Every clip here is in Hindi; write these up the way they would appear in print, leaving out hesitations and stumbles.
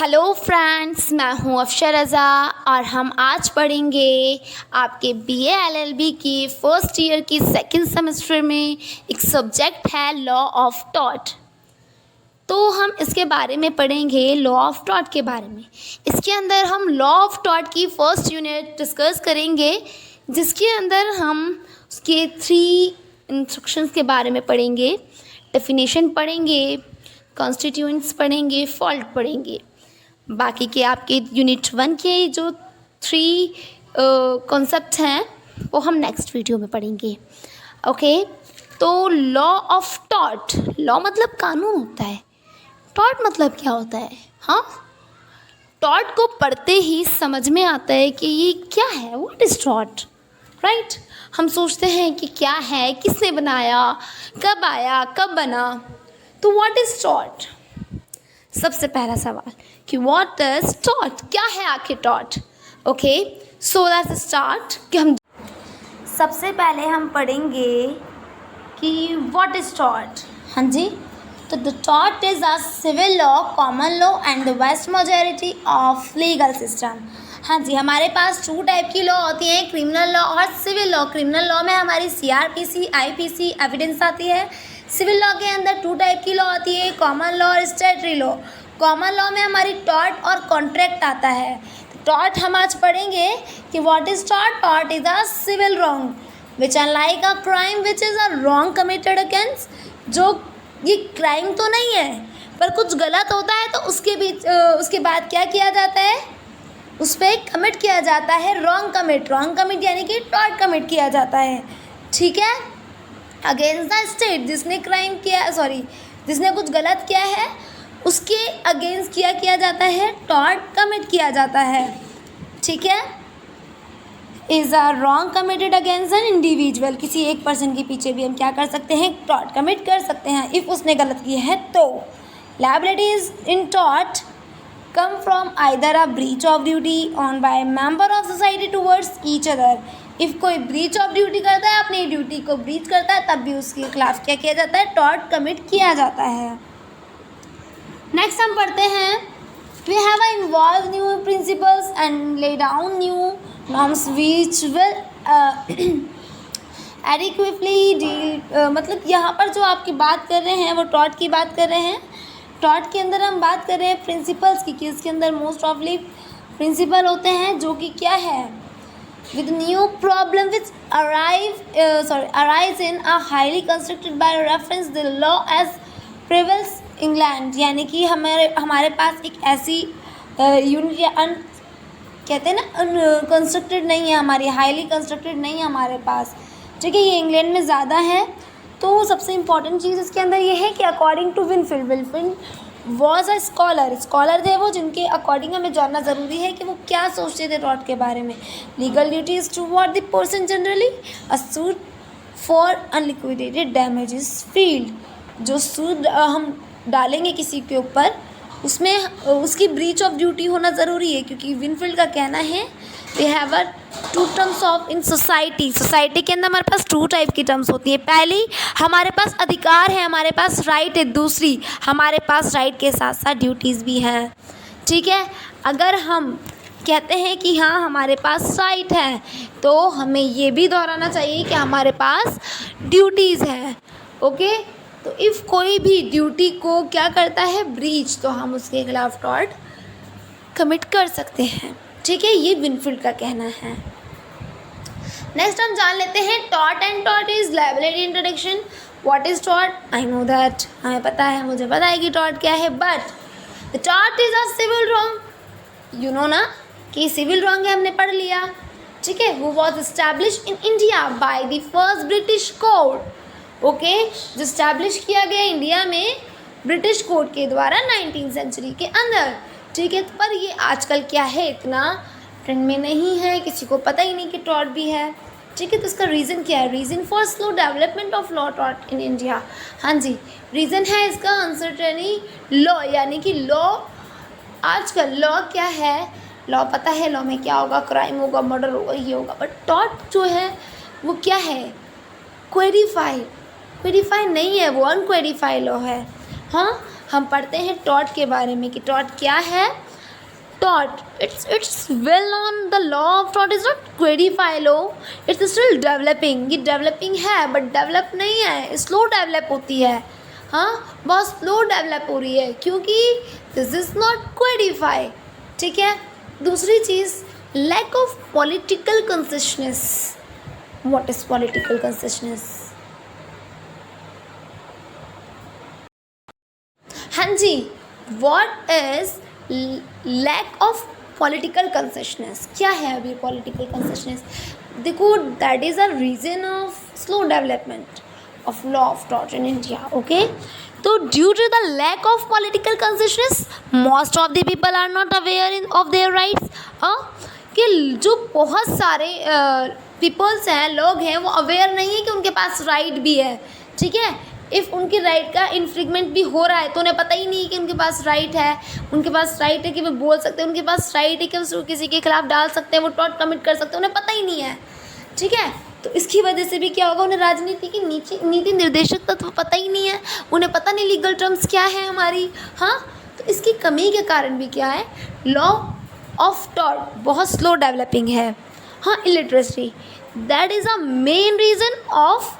हेलो फ्रेंड्स, मैं हूं अफशर रज़ा और हम आज पढ़ेंगे आपके बीए एलएलबी की फर्स्ट ईयर की सेकंड सेमेस्टर में एक सब्जेक्ट है लॉ ऑफ टॉट। तो हम इसके बारे में पढ़ेंगे लॉ ऑफ टॉट के बारे में। इसके अंदर हम लॉ ऑफ टॉट की फर्स्ट यूनिट डिस्कस करेंगे, जिसके अंदर हम उसके 3 इंस्ट्रक्शंस के बारे में पढ़ेंगे, डेफिनेशन पढ़ेंगे, कॉन्स्टिट्यूएंट्स पढ़ेंगे, फॉल्ट पढ़ेंगे। बाकी के आपके यूनिट 1 के जो 3 कॉन्सेप्ट हैं वो हम नेक्स्ट वीडियो में पढ़ेंगे। ओके, तो लॉ ऑफ टॉट, लॉ मतलब कानून होता है, टॉट मतलब क्या होता है? हाँ, टॉट को पढ़ते ही समझ में आता है कि ये क्या है, व्हाट इज़ टॉट, राइट। हम सोचते हैं कि क्या है, किसने बनाया, कब आया, कब बना। तो व्हाट इज़ टॉट? सबसे पहला सवाल कि व्हाट इज टॉट, क्या है आखिर taught? Okay, so let's start कि हम सबसे पहले हम पढ़ेंगे कि व्हाट इज टॉट। हाँ जी, तो द टॉट is a civil law, common law and the vast majority of legal system. हाँ जी, हमारे पास 2 टाइप की लॉ होती हैं, क्रिमिनल लॉ और सिविल लॉ। क्रिमिनल लॉ में हमारी सीआरपीसी, आईपीसी एविडेंस आती है। सिविल लॉ के अंदर 2 टाइप की लॉ आती है, कॉमन लॉ और स्टैट्यूटरी लॉ। कॉमन लॉ में हमारी टॉर्ट और कॉन्ट्रैक्ट आता है। टॉर्ट हम आज पढ़ेंगे कि what is tort. Tort is a civil wrong which unlike a crime which is a wrong committed against, जो ये क्राइम तो नहीं है पर कुछ गलत होता है तो उसके बाद क्या किया जाता है, उस पर कमिट किया जाता है रॉन्ग कमिट यानी कि टॉर्ट कमिट किया जाता है, ठीक है, अगेंस्ट द स्टेट। जिसने कुछ गलत किया है उसके अगेंस्ट किया जाता है, टॉर्ट कमिट किया जाता है, ठीक है। Is a wrong committed against an individual, किसी एक पर्सन के पीछे भी हम क्या कर सकते हैं, टॉर्ट कमिट कर सकते हैं इफ़ उसने गलत किया है तो। Liability is in tort come from either a breach of duty on by member of society towards each other. If कोई ब्रीच ऑफ ड्यूटी करता है, अपनी ड्यूटी को ब्रीच करता है, तब भी उसके खिलाफ क्या किया जाता है, टॉर्ट कमिट किया जाता है। नेक्स्ट हम पढ़ते हैं, we have involve new principles and lay down new norms which will adequately deal. मतलब यहाँ पर जो आपकी बात कर रहे हैं वो टॉर्ट की बात कर रहे हैं। टॉर्ट के अंदर हम बात कर रहे हैं प्रिंसिपल्स की, कि इसके अंदर मोस्ट ऑफली प्रिंसिपल होते हैं जो कि क्या है, with new problem which arise in a highly constructed by reference the law as prevails England। यानी कि हमारे पास एक ऐसी यूनिट या कहते हैं ना, कंस्ट्रक्टेड नहीं है, हमारी हाईली कंस्ट्रक्टेड नहीं है हमारे पास, ठीक है, ये इंग्लैंड में ज़्यादा है। तो सबसे इम्पॉर्टेंट चीज़ इसके अंदर ये है कि according to Winfield was a scholar थे वो, जिनके अकॉर्डिंग हमें जानना ज़रूरी है कि वो क्या सोचते थे टॉर्ट के बारे में। Legal duties to what the person generally a suit for unliquidated damages field. जो सूट हम डालेंगे किसी के ऊपर, उसमें उसकी ब्रीच ऑफ ड्यूटी होना ज़रूरी है, क्योंकि विनफील्ड का कहना है we have a 2 terms of in society के अंदर हमारे पास 2 टाइप की टर्म्स होती है। पहली, हमारे पास अधिकार है, हमारे पास राइट है। दूसरी, हमारे पास राइट के साथ साथ ड्यूटीज़ भी हैं, ठीक है। अगर हम कहते हैं कि हाँ हमारे पास राइट है, तो हमें ये भी दोहराना चाहिए कि हमारे पास ड्यूटीज़ हैं, ओके। तो इफ़ कोई भी ड्यूटी को क्या करता है, ब्रीच, तो हम उसके खिलाफ टॉर्ट कमिट कर सकते हैं, ठीक है, ये विनफील्ड का कहना है। नेक्स्ट हम जान लेते हैं tort and tort is liability introduction. What is tort? I know that, हमें पता है, मुझे पता है कि टॉर्ट क्या है, but the tort is a civil wrong. You know ना कि सिविल रॉन्ग है, हमने पढ़ लिया, ठीक है। वो was establish in India by the first British code, okay, जो इस्टेब्लिश किया गया इंडिया में ब्रिटिश कोड के द्वारा 19वीं सेंचुरी के अंदर, ठीक है। पर ये आजकल क्या है, इतना ट्रेंड में नहीं है, किसी को पता ही नहीं कि टॉर्ट भी है, ठीक है। तो इसका रीज़न क्या है? Reason for slow development of law tort in India. हाँ जी, रीज़न है इसका अनसर्टेनी लॉ, यानी कि लॉ, आजकल लॉ क्या है, लॉ पता है लॉ में क्या होगा, क्राइम होगा, मर्डर होगा, ये होगा, बट टॉर्ट जो है वो क्या है, क्वेरीफाई नहीं है, वो अनक्वेरीफाई लॉ है। हाँ, हम पढ़ते हैं टॉट के बारे में कि टॉट क्या है. Taught, it's well known the law of taught is not codified law, it's still developing. ये developing है but develop नहीं है, slow develop होती है. हाँ, बहुत slow develop हो रही है क्योंकि this is not codified. ठीक है. दूसरी चीज़, lack of political consciousness. What is political consciousness? हाँ जी, what is lack of political consciousness. क्या है अभी पॉलिटिकल कंसेशनेस? देखो, that is a reason of slow development of law of टॉट इन इंडिया. ओके, तो due to the lack of political consciousness most of the people are not aware in of their rights. कि जो बहुत सारे पीपल्स हैं, लोग हैं, वो अवेयर नहीं है कि उनके पास राइट भी है. ठीक है. इफ़ उनके राइट का इन्फ्रिंगमेंट भी हो रहा है तो उन्हें पता ही नहीं कि उनके पास राइट है. उनके पास राइट है कि वो बोल सकते हैं, उनके पास राइट है कि वो किसी के खिलाफ डाल सकते हैं, वो टॉट कमिट कर सकते हैं, उन्हें पता ही नहीं है. ठीक है. तो इसकी वजह से भी क्या होगा, उन्हें राजनीति की नीति निर्देशक तत्व पता ही नहीं है, उन्हें पता नहीं लीगल टर्म्स क्या है हमारी. हाँ, तो इसकी कमी के कारण भी क्या है, लॉ ऑफ टॉट बहुत स्लो डेवलपिंग है. हाँ, illiteracy, that is a main reason of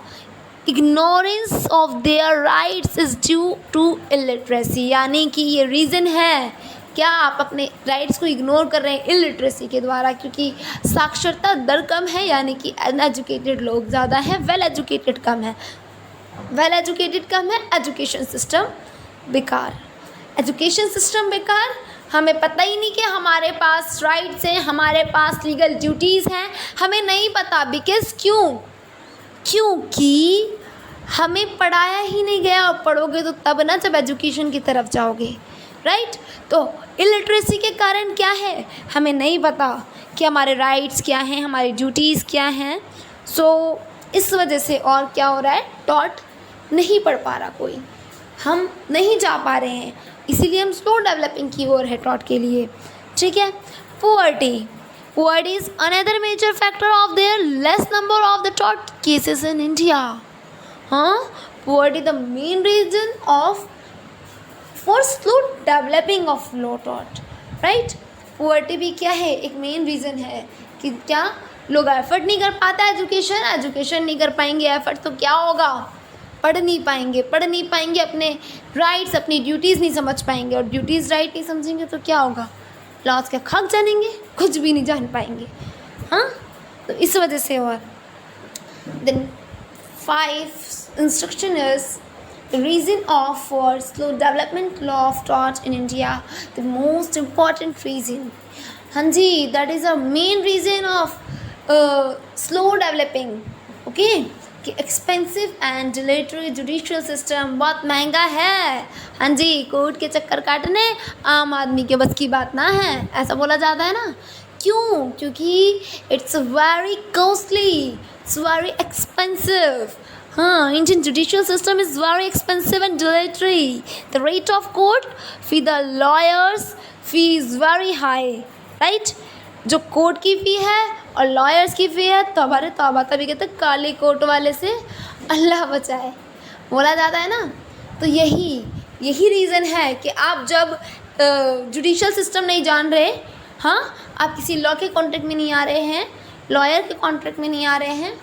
ignorance of their rights is due to illiteracy. यानी कि ये रीज़न है क्या, आप अपने राइट्स को इग्नोर कर रहे हैं इलिटरेसी के द्वारा, क्योंकि साक्षरता दर कम है. यानी कि अनएजुकेटेड लोग ज़्यादा हैं, वेल एजुकेटेड कम है. वेल एजुकेटेड कम है, एजुकेशन सिस्टम बेकार. एजुकेशन सिस्टम बेकार. हमें पता ही नहीं कि हमारे पास राइट्स हैं, हमारे पास लीगल ड्यूटीज़ हैं, हमें नहीं पता. बिकॉज क्योंकि हमें पढ़ाया ही नहीं गया. और पढ़ोगे तो तब ना जब एजुकेशन की तरफ जाओगे. राइट. तो इलिटरेसी के कारण क्या है, हमें नहीं पता कि हमारे राइट्स क्या हैं, हमारी ड्यूटीज़ क्या हैं. सो इस वजह से और क्या हो रहा है, टॉट नहीं पढ़ पा रहा कोई, हम नहीं जा पा रहे हैं. इसीलिए हम स्लो डेवलपिंग की ओर है टॉट के लिए. ठीक है. Poverty is another major factor of their less number of the tort cases in India. Poverty the main reason of for slow developing of law tort. Right? Poverty भी क्या है, एक मेन रीज़न है कि क्या लोग एफर्ट नहीं कर पाता एजुकेशन नहीं कर पाएंगे एफर्ट, तो क्या होगा, पढ़ नहीं पाएंगे, अपने राइट्स अपनी ड्यूटीज़ नहीं समझ पाएंगे. और ड्यूटीज़ राइट नहीं समझेंगे तो क्या होगा, लॉज के खाक जानेंगे, कुछ भी नहीं जान पाएंगे. हाँ, तो इस वजह से. और then 5 instruction is reason of for slow development law of टॉट in India. The most important reason, हाँ जी, that is a main reason of slow developing. Okay, कि expensive and dilatory judicial system बहुत महंगा है. हाँ जी, कोर्ट के चक्कर काटने आम आदमी के बस की बात ना है, ऐसा बोला जाता है ना. क्यों? क्योंकि it's very costly, it's very expensive. हाँ, Indian judicial system is very expensive and dilatory. The rate of court fee the lawyers fee is very high. Right. जो कोर्ट की फ़ी है और लॉयर्स की फ़ी है, तो हमारे तौबा तभी कहते हैं काले कोर्ट वाले से अल्लाह बचाए, बोला जाता है ना. तो यही रीज़न है कि आप जब जुडिशियल सिस्टम नहीं जान रहे, हाँ, आप किसी लॉ के कॉन्ट्रैक्ट में नहीं आ रहे हैं, लॉयर के कॉन्ट्रैक्ट में नहीं आ रहे हैं,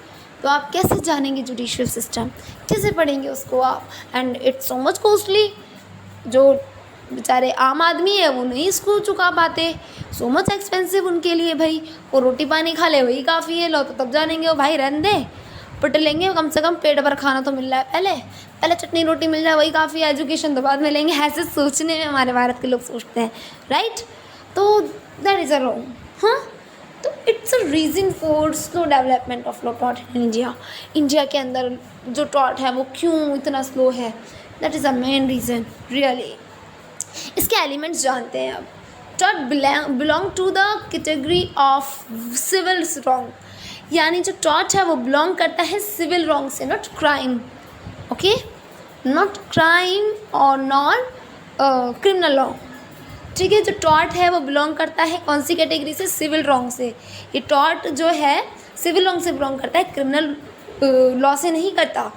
तो आप कैसे जानेंगे जुडिशियल सिस्टम, कैसे पढ़ेंगे उसको आप. And it's so much costly. जो बेचारे आम आदमी है वो नहीं इसको चुका पाते, सो मच एक्सपेंसिव उनके लिए. भाई वो रोटी पानी खा ले वही काफ़ी है, लो तो तब जानेंगे. वो भाई रहने दे, पट लेंगे, कम से कम पेट भर खाना तो मिल रहा है, पहले चटनी रोटी मिल जाए वही काफ़ी है, एजुकेशन तो बाद में लेंगे. ऐसे सोचने में हमारे भारत के लोग सोचते हैं. राइट. तो दैट इज़ अ रॉन्ग. हाँ, तो it's a reason for slow development of law taught in India. India के अंदर जो टॉट है वो क्यों इतना स्लो है, that is a main reason really. इसके एलिमेंट्स जानते हैं अब. टॉट belong to the category of civil wrong. यानी जो टॉट है वो बिलोंग करता है सिविल रॉन्ग से, not crime. Okay, not crime और नॉट क्रिमिनल लॉ. ठीक है. जो टॉट है वो बिलोंग करता है कौन सी कैटेगरी से, सिविल रॉन्ग से. ये टॉट जो है सिविल रॉन्ग से बिलोंग करता है, क्रिमिनल लॉ से नहीं करता.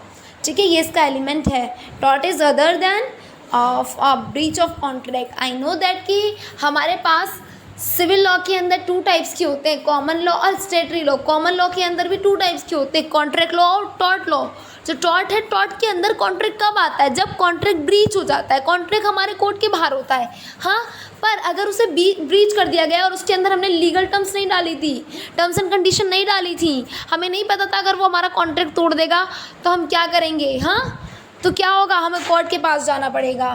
ठीक है. ये इसका एलिमेंट है. Taught is other than of a breach of contract. I know that कि हमारे पास सिविल लॉ के अंदर 2 टाइप्स के होते हैं, कॉमन लॉ और स्टेटरी लॉ। कॉमन लॉ के अंदर भी 2 टाइप्स के होते हैं, कॉन्ट्रैक्ट लॉ और टॉर्ट लॉ। जो टॉर्ट है, टॉर्ट के अंदर कॉन्ट्रैक्ट कब आता है? जब कॉन्ट्रैक्ट ब्रीच हो जाता है, कॉन्ट्रैक्ट हमारे कोर्ट के बाहर होता है। हाँ, पर अगर उसे ब्रीच कर दिया गया और उसके अंदर हमने लीगल टर्म्स नहीं डाली थी, टर्म्स एंड कंडीशन नहीं डाली थी, हमें नहीं पता था अगर वो हमारा कॉन्ट्रैक्ट तोड़ देगा तो हम क्या करेंगे। हाँ, तो क्या होगा, हमें कोर्ट के पास जाना पड़ेगा।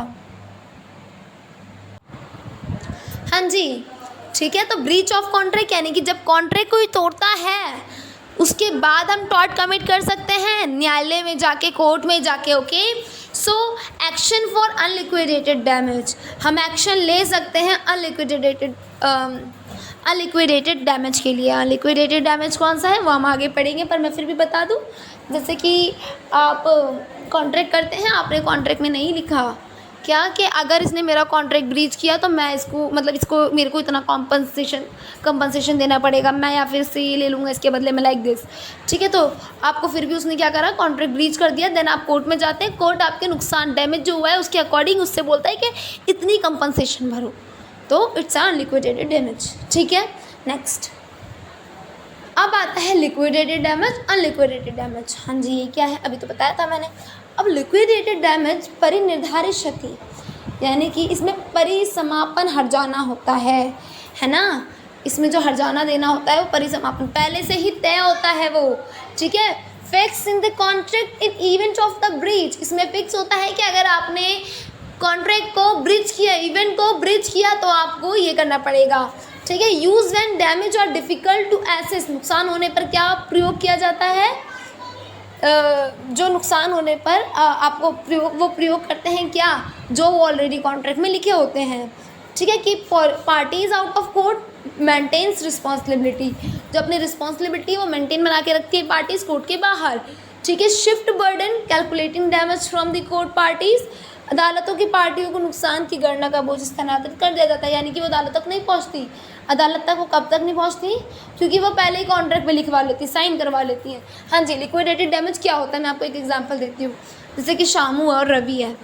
हाँ जी, ठीक है। तो ब्रीच ऑफ कॉन्ट्रैक्ट यानी कि जब कॉन्ट्रैक्ट कोई तोड़ता है उसके बाद हम टॉर्ट कमिट कर सकते हैं न्यायालय में जाके, कोर्ट में जाके। Okay, so action for unliquidated damage, हम एक्शन ले सकते हैं अनलिक्विडेटेड डैमेज के लिए। अनलिक्विडेटेड डैमेज कौन सा है वो हम आगे पढ़ेंगे, पर मैं फिर भी बता दूं, जैसे कि आप कॉन्ट्रैक्ट करते हैं, आपने कॉन्ट्रैक्ट में नहीं लिखा क्या कि अगर इसने मेरा कॉन्ट्रैक्ट ब्रीच किया तो मैं इसको, मतलब इसको, मेरे को इतना कंपनसेशन देना पड़ेगा, मैं या फिर से ये ले लूँगा इसके बदले में, लाइक दिस। ठीक है, तो आपको फिर भी उसने क्या करा, कॉन्ट्रैक्ट ब्रीच कर दिया। देन आप कोर्ट में जाते हैं, कोर्ट आपके नुकसान, डैमेज जो हुआ है उसके अकॉर्डिंग उससे बोलता है कि इतनी कंपनसेशन भरो, तो इट्स अनलिक्विडेटेड डैमेज। ठीक है, नेक्स्ट अब आता है लिक्विडेटेड डैमेज, अनलिक्विडेटेड डैमेज। हाँ जी, ये क्या है, अभी तो बताया था मैंने। अब लिक्विडेटेड डैमेज परिनिर्धारित क्षति, यानी कि इसमें परिसमापन हर्जाना होता है ना। इसमें जो हर्जाना देना होता है वो परिसमापन पहले से ही तय होता है वो। ठीक है, fix in the contract in event of the breach, इसमें फिक्स होता है कि अगर आपने कॉन्ट्रैक्ट को ब्रीच किया, इवेंट को ब्रीच किया, तो आपको ये करना पड़ेगा। ठीक है, यूज व्हेन डैमेज और डिफिकल्ट टू एसेस, नुकसान होने पर क्या प्रयोग किया जाता है, जो नुकसान होने पर आपको प्रयोग करते हैं क्या, जो वो ऑलरेडी कॉन्ट्रैक्ट में लिखे होते हैं। ठीक है, कि parties out of court maintains responsibility, जो अपनी रिस्पॉन्सिबिलिटी वो मेंटेन बना के रखती है पार्टीज कोर्ट के बाहर। ठीक है, shift burden calculating damage from the court parties, अदालतों की पार्टियों को नुकसान की गणना का बोझ स्थानांतरित कर दिया जाता है, यानी कि वो अदालत तक नहीं पहुंचती। अदालत तक वो कब तक नहीं पहुंचती, क्योंकि वो पहले ही कॉन्ट्रैक्ट में लिखवा लेती, साइन करवा लेती हैं। हाँ जी, लिक्विडेटेड डैमेज क्या होता है, मैं आपको एक एग्जांपल देती हूँ। जैसे कि शामू और रवि है,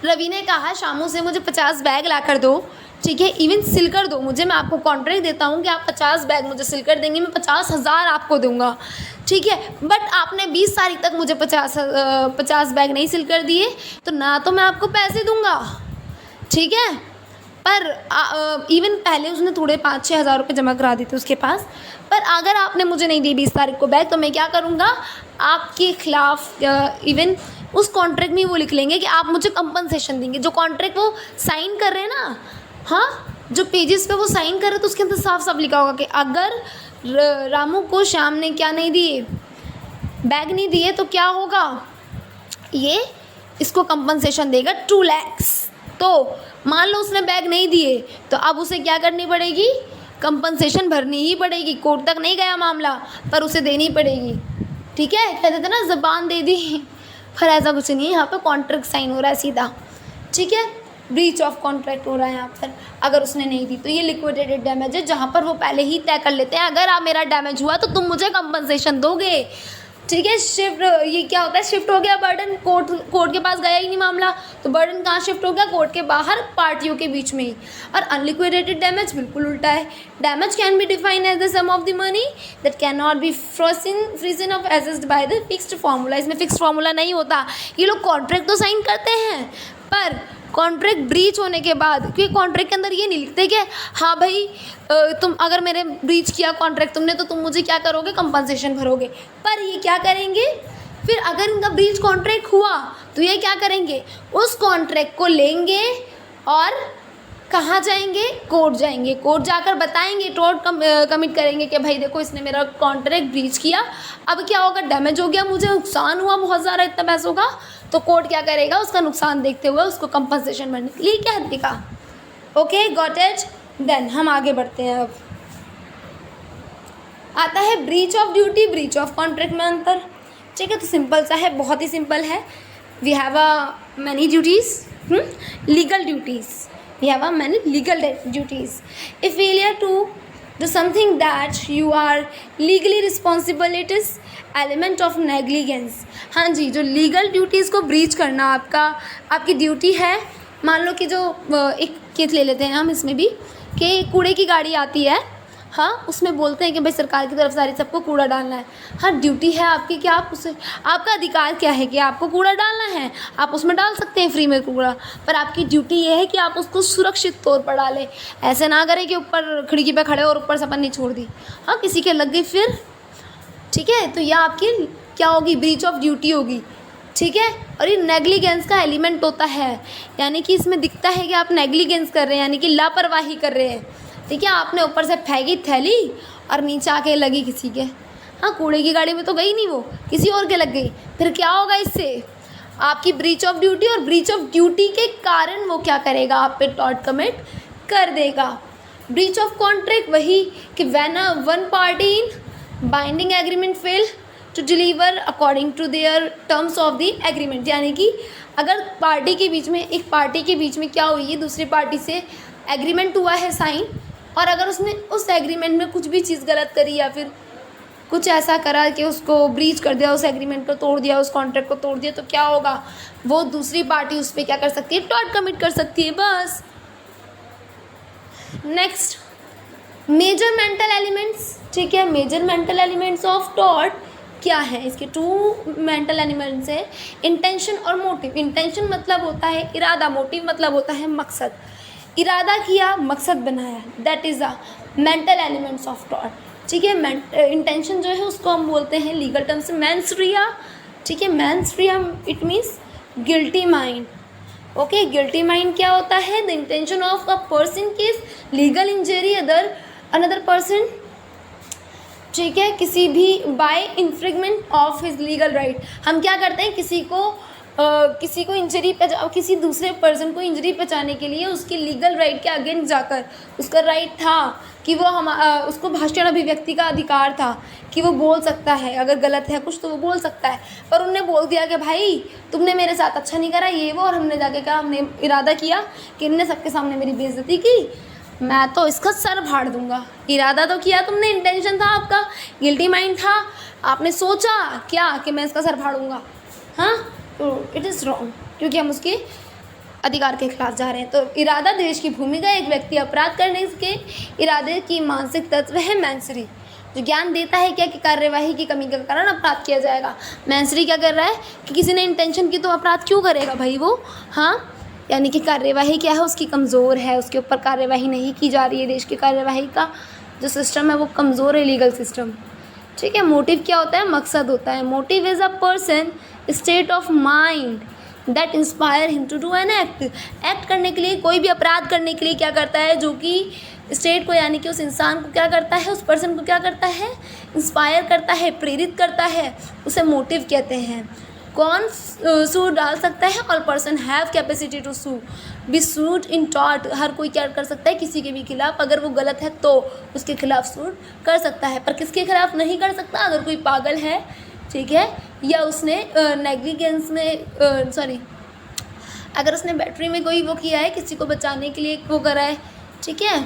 रवि ने कहा शामू से मुझे 50 बैग ला कर दो। ठीक है, इवन सिल कर दो मुझे, मैं आपको कॉन्ट्रैक्ट देता हूँ कि आप 50 बैग मुझे सिल कर देंगे, मैं 50,000 आपको दूंगा। ठीक है, बट आपने 20 तारीख तक मुझे 50 बैग नहीं सिल कर दिए, तो ना तो मैं आपको पैसे दूंगा। ठीक है, पर इवन पहले उसने थोड़े 5-6 हज़ार रुपये जमा करा दी थी उसके पास, पर अगर आपने मुझे नहीं दी 20 तारीख को बैग, तो मैं क्या करूँगा, आपके खिलाफ इवन उस कॉन्ट्रैक्ट में वो लिख लेंगे कि आप मुझे कंपनसेशन देंगे। जो कॉन्ट्रैक्ट वो साइन कर रहे हैं ना, हाँ, जो पेजेस पे वो साइन कर रहे, तो उसके अंदर साफ साफ लिखा होगा कि अगर रामू को श्याम ने क्या नहीं दिए, बैग नहीं दिए, तो क्या होगा, ये इसको कंपनसेशन देगा 2 लाख। तो मान लो उसने बैग नहीं दिए, तो अब उसे क्या करनी पड़ेगी, कंपनसेशन भरनी ही पड़ेगी। कोर्ट तक नहीं गया मामला, पर उसे देनी पड़ेगी। ठीक है, कहते थे ना ज़बान दे दी, पर ऐसा कुछ नहीं है, यहाँ पर कॉन्ट्रैक्ट साइन हो रहा है सीधा। ठीक है, ब्रीच ऑफ कॉन्ट्रैक्ट हो रहा है यहाँ पर, अगर उसने नहीं दी। तो ये लिक्विडेटेड डैमेज है, जहाँ पर वो पहले ही तय कर लेते हैं, अगर आप मेरा डैमेज हुआ तो तुम मुझे कंपनसेशन दोगे। ठीक है, शिफ्ट, ये क्या होता है, शिफ्ट हो गया बर्डन, कोर्ट के पास गया ही नहीं मामला, तो बर्डन कहाँ शिफ्ट हो गया, कोर्ट के बाहर, पार्टियों के बीच में ही। और अनलिक्विडेटेड डैमेज बिल्कुल उल्टा है। Damage can be defined as the sum of the money that can not be frozen of assessed by the fixed formula. इसमें फिक्स्ड फार्मूला नहीं होता। ये लोग कॉन्ट्रैक्ट तो साइन करते हैं, पर कॉन्ट्रैक्ट ब्रीच होने के बाद, क्योंकि कॉन्ट्रैक्ट के अंदर ये नहीं लिखते कि हाँ भाई तुम अगर मेरे ब्रीच किया कॉन्ट्रैक्ट तुमने, तो तुम मुझे क्या करोगे, कंपनसेशन भरोगे। पर ये क्या करेंगे, फिर अगर इनका ब्रीच कॉन्ट्रैक्ट हुआ तो ये क्या करेंगे, उस कॉन्ट्रैक्ट को लेंगे और कहाँ जाएंगे, कोर्ट जाएंगे। कोर्ट जाकर बताएंगे, टॉर्ट कमिट करेंगे कि भाई देखो इसने मेरा कॉन्ट्रैक्ट ब्रीच किया, अब क्या होगा, डैमेज हो गया, मुझे नुकसान हुआ बहुत ज़्यादा, इतना पैसों का। तो कोर्ट क्या करेगा, उसका नुकसान देखते हुए उसको कंपनसेशन भरने के लिए क्या देगा। Okay, got it. देन हम आगे बढ़ते हैं। अब आता है breach of duty, breach of contract में अंतर। ठीक है, तो सिंपल सा है, बहुत ही सिंपल है। We have many duties, legal duties, we have many legal duties. If failure to do something that you are legally responsible, it is element of negligence. हाँ जी, जो लीगल ड्यूटीज़ को ब्रीच करना आपकी ड्यूटी है। मान लो कि जो एक केस ले लेते हैं हम इसमें भी, कि कूड़े की गाड़ी आती है, हाँ, उसमें बोलते हैं कि भाई सरकार की तरफ से सबको कूड़ा डालना है। हाँ, ड्यूटी है आपकी कि आप उसे, आपका अधिकार क्या है कि आपको कूड़ा डालना है, आप उसमें डाल सकते हैं फ्री में कूड़ा, पर आपकी ड्यूटी ये है कि आप उसको सुरक्षित तौर पर डालें। ऐसे ना करें कि ऊपर खिड़की पे खड़े और ऊपर से पन्नी छोड़ दी, हाँ, किसी के लग गई फिर, ठीक है, तो यह आपकी क्या होगी, ब्रीच ऑफ ड्यूटी होगी, ठीक है। और ये नेग्लिजेंस का एलिमेंट होता है, यानी कि इसमें दिखता है कि आप नेग्लिजेंस कर रहे हैं, यानी कि लापरवाही कर रहे हैं, ठीक है। आपने ऊपर से फेंकी थैली और नीचे आके लगी किसी के, हाँ, कूड़े की गाड़ी में तो गई नहीं, वो किसी और के लग गई, फिर क्या होगा इससे, आपकी ब्रीच ऑफ ड्यूटी, और ब्रीच ऑफ ड्यूटी के कारण वो क्या करेगा, आप पे टॉर्ट कमिट कर देगा। ब्रीच ऑफ कॉन्ट्रैक्ट वही कि when one party in binding agreement fail to deliver according to their terms of the agreement, यानी कि अगर पार्टी के बीच में, एक पार्टी के बीच में क्या हुई है, दूसरी पार्टी से एग्रीमेंट हुआ है साइन, और अगर उसने उस एग्रीमेंट में कुछ भी चीज़ गलत करी या फिर कुछ ऐसा करा कि उसको ब्रीच कर दिया, उस एग्रीमेंट को तोड़ दिया, उस कॉन्ट्रैक्ट को तोड़ दिया, तो क्या होगा, वो दूसरी पार्टी उस पर क्या कर सकती है, टॉर्ट कमिट कर सकती है, बस। नेक्स्ट, मेजर मेंटल एलिमेंट्स, ठीक है। Major mental elements of tort क्या है, इसके 2 मेंटल एलिमेंट्स है, इंटेंशन और मोटिव। इंटेंशन मतलब होता है इरादा, मोटिव मतलब होता है मकसद। इरादा किया, मकसद बनाया, that is a mental elements of tort, ठीक है। इंटेंशन जो है उसको हम बोलते हैं लीगल टर्म से मेंस रिया, ठीक है। Mens rea it means guilty mind, okay. Guilty mind क्या होता है, the intention of a person case legal injury another person, ठीक है, किसी भी by infringement of his legal right. हम क्या करते हैं, किसी को इंजरी किसी दूसरे पर्सन को इंजरी पहुंचाने के लिए उसकी लीगल राइट के अगेंस्ट जाकर, उसका राइट था कि वो उसको भाषण अभिव्यक्ति का अधिकार था कि वो बोल सकता है, अगर गलत है कुछ तो वो बोल सकता है, पर उनने बोल दिया कि भाई तुमने मेरे साथ अच्छा नहीं करा ये वो, और हमने जाके कहा, हमने इरादा किया कि इनने सबके सामने मेरी बेइज्जती की, मैं तो इसका सर फाड़ दूंगा। इरादा तो किया तुमने, इंटेंशन था आपका, गिल्टी माइंड था, आपने सोचा क्या कि मैं इसका सर फाड़ूंगा, हाँ, तो इट इज़ रॉन्ग, क्योंकि हम उसके अधिकार के खिलाफ जा रहे हैं। तो इरादा देश की भूमिका, एक व्यक्ति अपराध करने के इरादे की मानसिक तत्व है मैंसरी, जो ज्ञान देता है क्या कि कार्यवाही की कमी के कारण अपराध किया जाएगा। मैंसरी क्या कर रहा है कि किसी ने इंटेंशन की तो अपराध क्यों करेगा भाई वो, हाँ, यानी कि कार्यवाही क्या है, उसकी कमज़ोर है, उसके ऊपर कार्यवाही नहीं की जा रही है, देश की कार्यवाही का जो सिस्टम है वो कमज़ोर है, लीगल सिस्टम, ठीक है। मोटिव क्या होता है, मकसद होता है। Motive is a person state of mind that inspire him to do an act. Act करने के लिए, कोई भी अपराध करने के लिए क्या करता है, जो कि स्टेट को, यानी कि उस इंसान को क्या करता है, उस पर्सन को क्या करता है, इंस्पायर करता है, प्रेरित करता है, उसे मोटिव कहते हैं। कौन सूट डाल सकता है, all person have capacity to sue be sued in tort. हर कोई क्या कर सकता है, किसी के भी खिलाफ, अगर वो गलत है तो उसके खिलाफ सूट कर सकता है, पर किसके खिलाफ नहीं कर सकता, अगर कोई पागल है, ठीक है, या उसने नेग्लिजेंस में अगर उसने बैटरी में कोई वो किया है, किसी को बचाने के लिए वो करा है, ठीक है,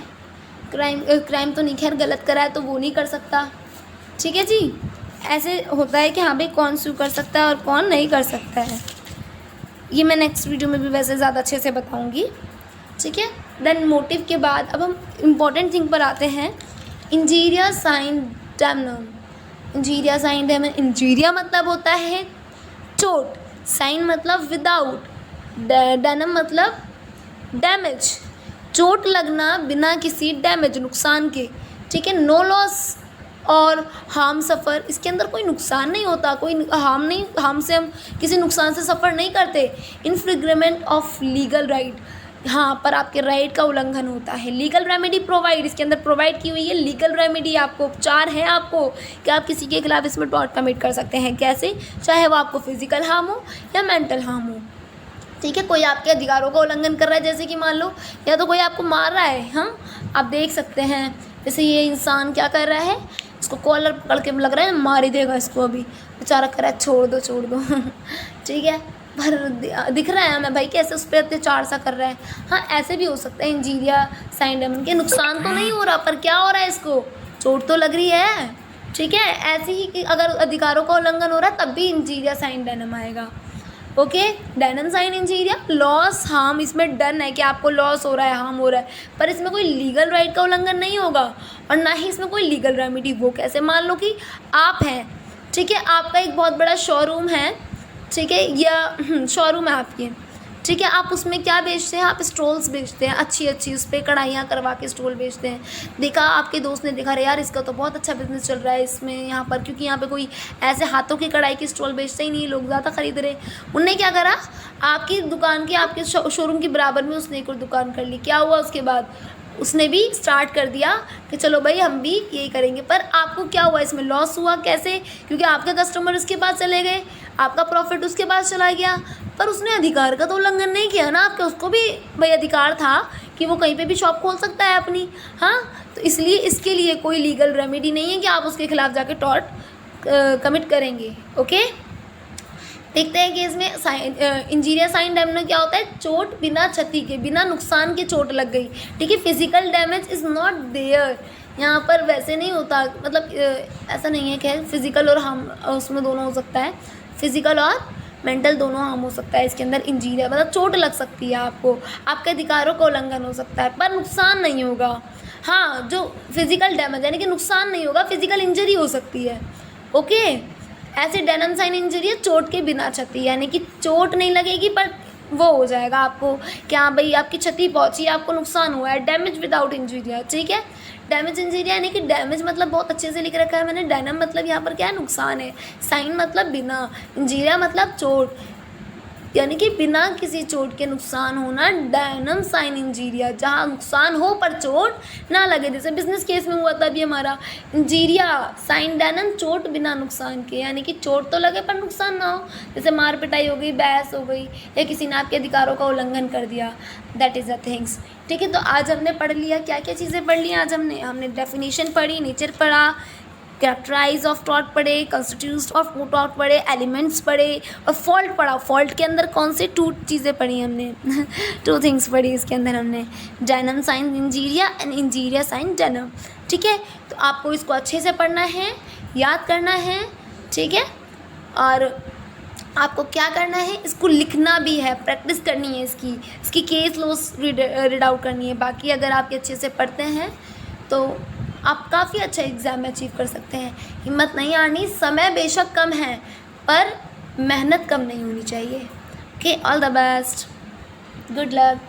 क्राइम तो नहीं, खैर गलत करा है तो वो नहीं कर सकता, ठीक है जी। ऐसे होता है कि हाँ भाई कौन सू कर सकता है और कौन नहीं कर सकता है, ये मैं नेक्स्ट वीडियो में भी वैसे ज़्यादा अच्छे से बताऊंगी, ठीक है। देन मोटिव के बाद अब हम इम्पोर्टेंट थिंग पर आते हैं, इंजीरिया साइन डैमनम। इंजीरिया साइन डैमनम, इंजीरिया मतलब होता है चोट, साइन मतलब विदाउट, डैनम मतलब डैमेज, चोट लगना बिना किसी डैमेज, नुकसान के, ठीक है। नो लॉस और हार्म सफ़र, इसके अंदर कोई नुकसान नहीं होता, कोई हार्म से हम किसी नुकसान से सफ़र नहीं करते। इन्फ्रिंगमेंट ऑफ लीगल राइट, हाँ, पर आपके राइट का उल्लंघन होता है। लीगल रेमेडी प्रोवाइड, इसके अंदर प्रोवाइड की हुई है लीगल रेमेडी, आपको उपचार है आपको कि आप किसी के खिलाफ इसमें टॉर्ट कमिट कर सकते हैं, कैसे, चाहे वो आपको फिजिकल हार्म हो या मेंटल हार्म हो, ठीक है। कोई आपके अधिकारों का उल्लंघन कर रहा है, जैसे कि मान लो या तो कोई आपको मार रहा है, हाँ, आप देख सकते हैं, जैसे ये इंसान क्या कर रहा है, इसको कॉलर पकड़ के लग रहा है मार ही देगा इसको, अभी बेचारा कर रहा है छोड़ दो ठीक है, पर दिख रहा है हमें भाई कैसे उस पर अत्याचार सा कर रहा है। हाँ ऐसे भी हो सकता है, इंजीरिया साइन डायमंड के नुकसान तो नहीं हो रहा, पर क्या हो रहा है, इसको चोट तो लग रही है। ठीक है, ऐसे ही कि अगर अधिकारों का उल्लंघन हो रहा है तब भी इंजीरिया साइन डायनम आएगा। Okay, damnum sine injuria loss harm, इसमें डन है कि आपको लॉस हो रहा है, हार्म हो रहा है, पर इसमें कोई लीगल राइट का उल्लंघन नहीं होगा और ना ही इसमें कोई लीगल रेमेडी। वो कैसे, मान लो कि आप हैं, ठीक है, आपका एक बहुत बड़ा शोरूम है, ठीक है, या शोरूम है आपकी, ठीक है, आप उसमें क्या बेचते हैं, आप स्टॉल्स बेचते हैं, अच्छी अच्छी उस पर कढ़ाइयाँ करवा के स्टॉल बेचते हैं। देखा आपके दोस्त ने, देखा अरे यार इसका तो बहुत अच्छा बिजनेस चल रहा है इसमें यहाँ पर, क्योंकि यहाँ पे कोई ऐसे हाथों की कढ़ाई की स्टॉल बेचते ही नहीं, लोग ज़्यादा खरीद रहे। उनने क्या करा, आपकी दुकान की, आपके शोरूम के बराबर में उसने एक और दुकान कर ली। क्या हुआ उसके बाद, उसने भी स्टार्ट कर दिया कि चलो भाई हम भी यही करेंगे। पर आपको क्या हुआ, इसमें लॉस हुआ। कैसे, क्योंकि आपके कस्टमर उसके पास चले गए, आपका प्रॉफिट उसके पास चला गया, पर उसने अधिकार का तो उल्लंघन नहीं किया ना आपके, उसको भी भाई अधिकार था कि वो कहीं पे भी शॉप खोल सकता है अपनी। हाँ, तो इसलिए इसके लिए कोई लीगल रेमेडी नहीं है कि आप उसके खिलाफ जाके टॉर्ट कमिट करेंगे। ओके, देखते हैं कि इसमें इंजीरिया साइन डैमेज में क्या होता है, चोट बिना क्षति के, बिना नुकसान के चोट लग गई। ठीक है, physical damage is not there, यहाँ पर वैसे नहीं होता, मतलब ऐसा नहीं है कि फिजिकल और हार्म उसमें दोनों हो सकता है, फिजिकल और मेंटल दोनों हार्म हो सकता है इसके अंदर। इंजीरिया मतलब चोट लग सकती है आपको, आपके अधिकारों का उल्लंघन हो सकता है, पर नुकसान नहीं होगा। हाँ, जो फिजिकल डैमेज यानी कि नुकसान नहीं होगा, फिजिकल इंजरी हो सकती है। ओके, ऐसे डायनम साइन इंजरी है चोट के बिना क्षति, यानी कि चोट नहीं लगेगी पर वो हो जाएगा आपको क्या भाई, आपकी क्षति पहुंची, आपको नुकसान हुआ है। डैमेज विदाउट इंजीरिया, ठीक है, डैमेज इंजीरिया यानी कि डैमेज मतलब बहुत अच्छे से लिख रखा है मैंने, डायनम मतलब यहाँ पर क्या है, नुकसान है, साइन मतलब बिना, इंजीरिया मतलब चोट, यानी कि बिना किसी चोट के नुकसान होना, डायनम साइन इंजीरिया, जहाँ नुकसान हो पर चोट ना लगे। जैसे बिजनेस केस में हुआ था अभी हमारा, इंजीरिया साइन डायनम, चोट बिना नुकसान के, यानी कि चोट तो लगे पर नुकसान ना हो, जैसे मार पिटाई हो गई, बहस हो गई, या किसी ने आपके अधिकारों का उल्लंघन कर दिया, दैट इज़ द थिंग्स। ठीक है, तो आज हमने पढ़ लिया, क्या क्या चीज़ें पढ़ ली आज हमने डेफिनेशन पढ़ी, नेचर पढ़ा, कैरेक्टराइज ऑफ टॉट पढ़े, कंस्टिट्यूट ऑफ टॉट पढ़े, एलिमेंट्स पढ़े और फॉल्ट पढ़ा। फॉल्ट के अंदर कौन सी 2 चीज़ें पढ़ी हमने 2 थिंग्स पढ़ी इसके अंदर हमने, damnum sine injuria and injuria sine damnum. ठीक है, तो आपको इसको अच्छे से पढ़ना है, याद करना है, ठीक है, और आपको क्या करना है, इसको लिखना भी है, प्रैक्टिस करनी है, इसकी केस लॉस रीड आउट करनी है। बाकी अगर आप अच्छे से पढ़ते हैं तो आप काफ़ी अच्छा एग्ज़ाम में अचीव कर सकते हैं। हिम्मत नहीं हारनी, समय बेशक कम है पर मेहनत कम नहीं होनी चाहिए। Okay, all the best, good luck.